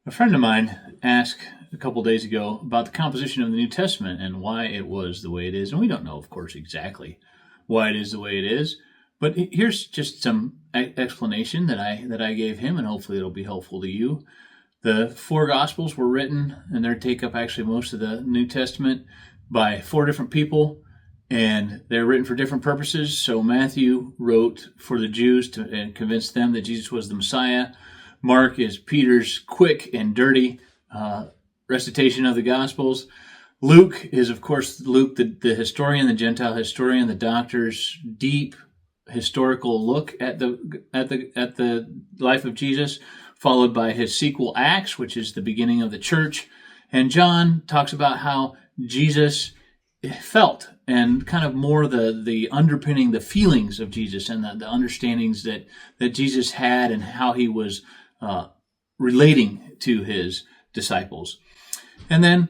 A friend of mine asked a couple days ago about the composition of the New Testament and why it was the way it is. And we don't know, of course, exactly why it is the way it is. But here's just some explanation that I gave him, and hopefully it'll be helpful to you. The four Gospels were written, and they take up actually most of the New Testament by four different people, and they're written for different purposes. So Matthew wrote for the Jews to convince them that Jesus was the Messiah. Mark is Peter's quick and dirty recitation of the Gospels. Luke is, of course, Luke, the historian, the Gentile historian, the doctor's deep historical look at the life of Jesus, followed by his sequel, Acts, which is the beginning of the church. And John talks about how Jesus felt and kind of more the underpinning, the feelings of Jesus and the understandings that Jesus had and how he was relating to his disciples. And then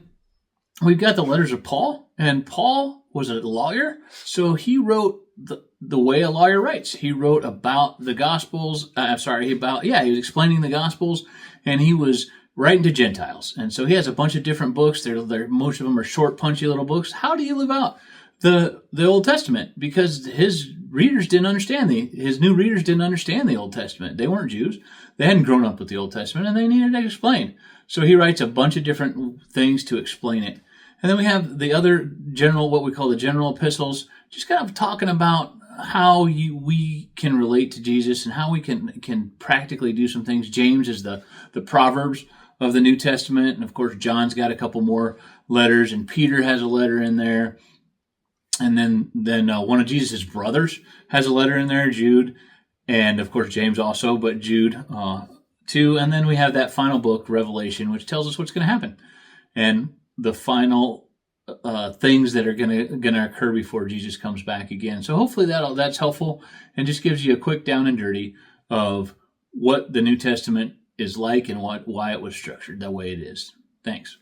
we've got the letters of Paul, and Paul was a lawyer, so he wrote the way a lawyer writes. He wrote about the Gospels. He was explaining the Gospels, and he was writing to Gentiles. And so he has a bunch of different books. They're most of them are short, punchy little books. How do you live out the Old Testament? Because his readers didn't understand his new readers didn't understand the Old Testament. They weren't Jews. They hadn't grown up with the Old Testament, and they needed it explained. So he writes a bunch of different things to explain it. And then we have the other what we call the general epistles, just kind of talking about how we can relate to Jesus and how we can practically do some things. James is the Proverbs of the New Testament, and of course John's got a couple more letters, and Peter has a letter in there, and then one of Jesus' brothers has a letter in there, Jude, and of course James also, but Jude too. And then we have that final book, Revelation, which tells us what's going to happen and the final things that are going to occur before Jesus comes back again. So hopefully that's helpful and just gives you a quick down and dirty of what the New Testament is like and why it was structured the way it is. Thanks.